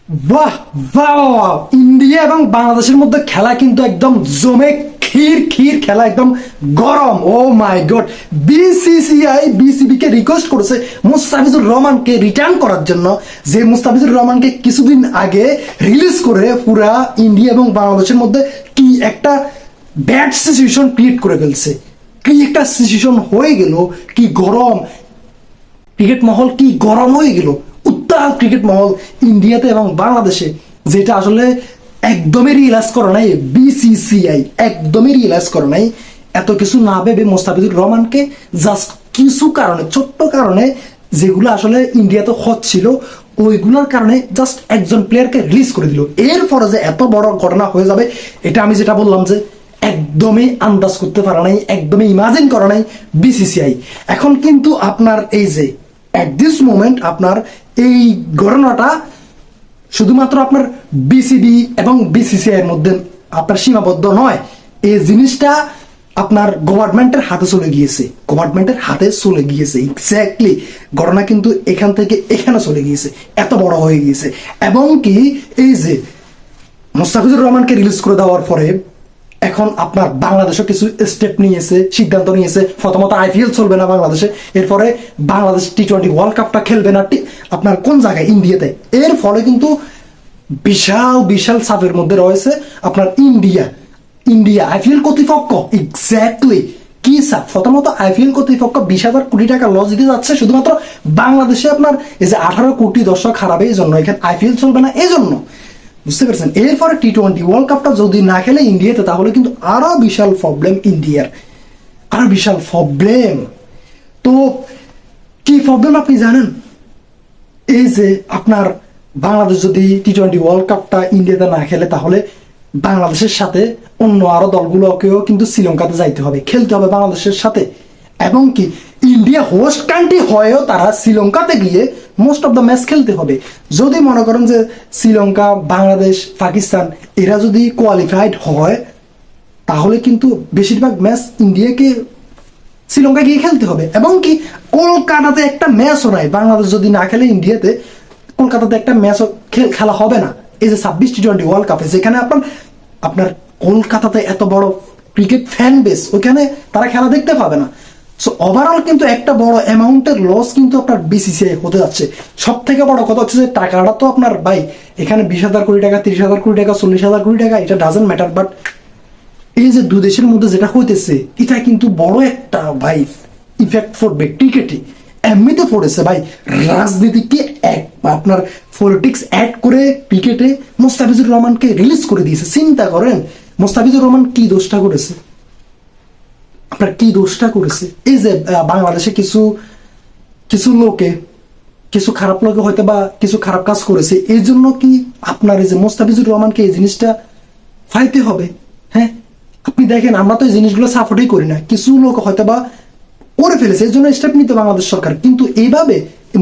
বাহ বাহ বাহ! ইন্ডিয়া এবং বাংলাদেশের মধ্যে খেলা কিন্তু একদম জমে ক্ষীর ক্ষীর খেলা, একদম গরম। ও মাই গড! বিসিবি কে রিকোয়েস্ট করেছে মুস্তাফিজুর রহমানকে রিটার্ন করার জন্য, যে মুস্তাফিজুর রহমানকে কিছুদিন আগে রিলিজ করে পুরা ইন্ডিয়া এবং বাংলাদেশের মধ্যে কি একটা ব্যাড সিচুয়েশন ক্রিয়েট করে ফেলছে। কি একটা সিচুয়েশন হয়ে গেল, কি গরম ক্রিকেট মহল, কি গরম হয়ে গেল উত্তাল ক্রিকেট মহল ইন্ডিয়াতে এবং বাংলাদেশে, যেটা আসলে একদমই রিয়েলাইজ করে নাই বিসিসিআই, একদমই রিয়েলাইজ করে নাই। এত কিছু না ভেবে মোস্তাফিজুর রহমানকে জাস্ট কিছু কারণে, ছোট্ট কারণে, যেগুলো আসলে ইন্ডিয়াতে হচ্ছিল ওইগুলোর কারণে জাস্ট একজন প্লেয়ারকে রিলিজ করে দিল। এরপরে যে এত বড় ঘটনা হয়ে যাবে, এটা আমি যেটা বললাম যে একদমই আন্দাজ করতে পারে নাই, একদমই ইমাজিন করে নাই বিসিসিআই। এখন কিন্তু আপনার এই যে এট দিস মোমেন্ট আপনার এই ঘটনাটা শুধুমাত্র আপনার বিসিবি এবং বিসিসিআই এর মধ্যে আপনার সীমাবদ্ধ নয়, এই জিনিসটা আপনার গভর্নমেন্টের হাতে চলে গিয়েছে, গভর্নমেন্টের হাতে চলে গিয়েছে। এক্স্যাক্টলি ঘটনা কিন্তু এখান থেকে এখানে চলে গিয়েছে, এত বড় হয়ে গিয়েছে। এবং কি এই যে মোস্তাফিজুর রহমানকে রিলিজ করে দেওয়ার পরে এখন আপনার বাংলাদেশও কিছু স্টেপ নিয়েছে, সিদ্ধান্ত নিয়েছে। প্রথমত আইপিএল চলবে না বাংলাদেশে, এরপরে বাংলাদেশ টি-20 ওয়ার্ল্ড কাপটা খেলবে না আপনার কোন জায়গায়, ইন্ডিয়াতে। এর ফলে কিন্তু বিশাল বিশাল চাপের মধ্যে রয়েছে আপনার ইন্ডিয়া আইপিএল কর্তৃপক্ষ। এক্স্যাক্টলি কি চাপ? প্রথমত আইপিএল কর্তৃপক্ষ 20,000 কোটি টাকা লস দিতে যাচ্ছে শুধুমাত্র বাংলাদেশে আপনার এই যে 18 কোটি দর্শক হারাবে এই জন্য, এখানে আইপিএল চলবে না এই জন্য, বুঝতে পারছেন? এরপরে টি-20 ওয়ার্ল্ড কাপটা যদি না খেলে ইন্ডিয়াতে, তাহলে কিন্তু আরো বিশাল প্রবলেম ইন্ডিয়ার, আরো বিশাল প্রবলেম। তো কি প্রবলেম আপনি জানেন? এই যে আপনার বাংলাদেশ যদি টি-20 ওয়ার্ল্ড কাপটা ইন্ডিয়াতে না খেলে, তাহলে বাংলাদেশের সাথে অন্য আরো দলগুলোকেও কিন্তু শ্রীলঙ্কাতে যাইতে হবে, খেলতে হবে বাংলাদেশের সাথে। এবং কি ইন্ডিয়া হোস্ট কান্ট্রি হয়েও তারা শ্রীলঙ্কাতে গিয়ে মোস্ট অফ দ্য ম্যাচ খেলতে হবে। যদি মনে করেন যে শ্রীলঙ্কা, বাংলাদেশ, পাকিস্তান এরা যদি কোয়ালিফাইড হয়, তাহলে কিন্তু বেশিরভাগ ম্যাচ ইন্ডিয়াকে শ্রীলঙ্কা গিয়ে খেলতে হবে। এবং কি কলকাতাতে একটা ম্যাচও নাই, বাংলাদেশ যদি না খেলে ইন্ডিয়াতে, কলকাতাতে একটা ম্যাচও খেলা হবে না। এই যে 26 টি-20 ওয়ার্ল্ড কাপে, যেখানে আপনার কলকাতাতে এত বড় ক্রিকেট ফ্যান বেস, ওইখানে তারা খেলা দেখতে পাবে না। সো ওভারঅল কিন্তু একটা বড় অ্যামাউন্টের লস কিন্তু আপনার বিসিসিআই হতে যাচ্ছে। সব থেকে বড় কথা হচ্ছে যে টাকাটা তো আপনার ভাই এখানে 20,000 কোটি টাকা, 30,000 কোটি টাকা, 40,000 কোটি টাকা, এটা ডাজন্ট ম্যাটার। বাট এই যে দুই দেশের মধ্যে যেটা হইতেছে, এটা কিন্তু বড় একটা ভাই ইফেক্ট পড়বে ক্রিকেটে, এমনিতে পড়েছে ভাই। রাজনীতিকে আপনার পলিটিক্স অ্যাড করে ক্রিকেটে মোস্তাফিজুর রহমানকে রিলিজ করে দিয়েছে। চিন্তা করেন মোস্তাফিজুর রহমান কি দোষটা করেছে, আপনার কি দোষটা করেছে? এই যে বাংলাদেশে কিছু কিছু লোকে, কিছু খারাপ লোকে হয়তো বা কিছু খারাপ কাজ করেছে, এই জন্য কি আপনার এই যে মোস্তাফিজুর রহমানকে এই জিনিসটা ফাইতে হবে? হ্যাঁ, আপনি দেখেন আমরা তো এই জিনিসগুলো সাপোর্টই করি না, কিছু লোক হয়তো বা করে ফেলেছে, এই জন্য স্টেপ নিতে বাংলাদেশ সরকার। কিন্তু এইভাবে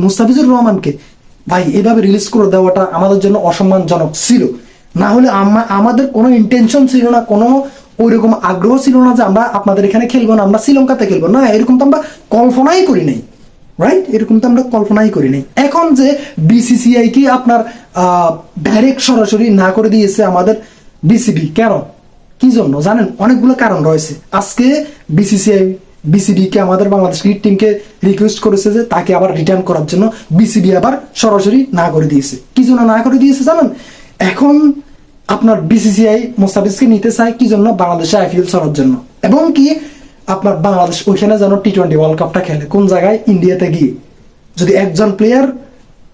মুস্তাফিজুর রহমানকে ভাই এইভাবে রিলিজ করে দেওয়াটা আমাদের জন্য অসম্মানজনক ছিল। না হলে আমাদের কোনো ইন্টেনশন ছিল না, কোনো ওইরকম আগ্রহ ছিল না যে আমরা আপনাদের এখানে খেলবো না, আমরা শ্রীলঙ্কাতে খেলবো না, এরকম তো আমরা কল্পনাই করি নাই, রাইট? এরকম তো আমরা কল্পনাই করি নাই। এখন যে বিসিসিআই কি আপনার ডাইরেক্ট সরাসরি না করে দিয়েছে আমাদের বিসিবি, কেন, কি জন্য জানেন? অনেকগুলো কারণ রয়েছে। আজকে বিসিবি কে আমাদের বাংলাদেশ ক্রিকেট টিমকে রিকোয়েস্ট করেছে যে তাকে আবার রিটার্ন করার জন্য, বিসিবি আবার সরাসরি না করে দিয়েছে। কি জন্য না করে দিয়েছে জানেন? এখন আপনার বিসিসিআই মোস্তাফিজকে নিতে চায় কি জন্য? বাংলাদেশে আইপিএল চলার জন্য। এবং কি আপনার বাংলাদেশ ওইখানে যেন টি-20 ওয়ার্ল্ড কাপটা খেলে, কোন জায়গায়? ইন্ডিয়াতে গিয়ে। যদি একজন প্লেয়ার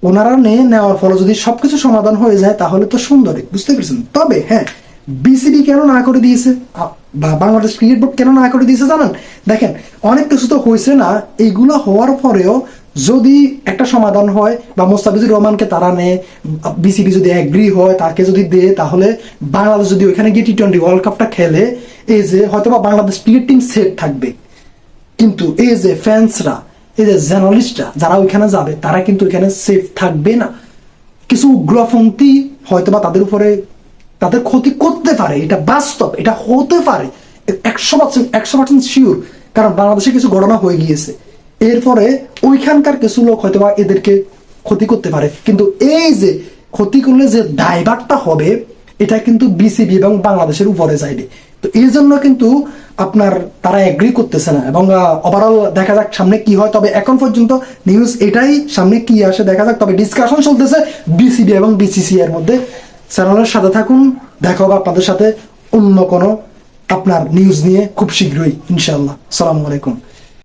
ওনারা নেওয়ার ফলে যদি সবকিছু সমাধান হয়ে যায়, তাহলে তো সুন্দরই, বুঝতে পেরেছেন? তবে হ্যাঁ, বিসিবি কেন না করে দিয়েছে বা বাংলাদেশ ক্রিকেট বোর্ড কেন না করে দিয়েছে জানেন? দেখেন অনেক কিছু তো হয়েছে না, এইগুলো হওয়ার পরেও যদি একটা সমাধান হয় বা মোস্তাফিজুর রহমানকে তারা নেয়, বিসিবি যদি এগ্রি হয়, তাকে যদি দেয়, তাহলে বাংলাদেশ যদি ওইখানে গিয়ে টি-20 ওয়ার্ল্ড কাপটা খেলে, এই যে হয়তো বা বাংলাদেশ ক্রিকেট টিম সেফ থাকবে। কিন্তু এই যে ফ্যান্সরা, এই যে জার্নালিস্টরা যারা ওইখানে যাবে, তারা কিন্তু ওইখানে সেফ থাকবে না। কিছু উগ্রপন্থী হয়তো বা তাদের উপরে তাদের ক্ষতি করতে পারে, এটা বাস্তব, এটা হতে পারে 100% শিওর। কারণ বাংলাদেশে কিছু ঘটনা হয়ে গিয়েছে, এরপরে ওইখানকার কিছু লোক হয়তো বা এদেরকে ক্ষতি করতে পারে। কিন্তু এই যে ক্ষতি করলে যে দায়ভারটা হবে এটা কিন্তু বিসিবি এবং বাংলাদেশের উপরে যাইবে। তো এই জন্য কিন্তু আপনার তারা এগ্রি করতেছে না, এবং ওভারঅল দেখা যাক সামনে কি হয়। তবে এখন পর্যন্ত নিউজ এটাই, সামনে কি আসে দেখা যাক। তবে ডিসকাশন চলতেছে বিসিবি এবং বিসিসিআই এর মধ্যে। চ্যানেলের সাথে থাকুন, দেখা হবে আপনাদের সাথে অন্য কোনো আপনার নিউজ নিয়ে খুব শীঘ্রই ইনশাআল্লাহ। আসসালামু আলাইকুম।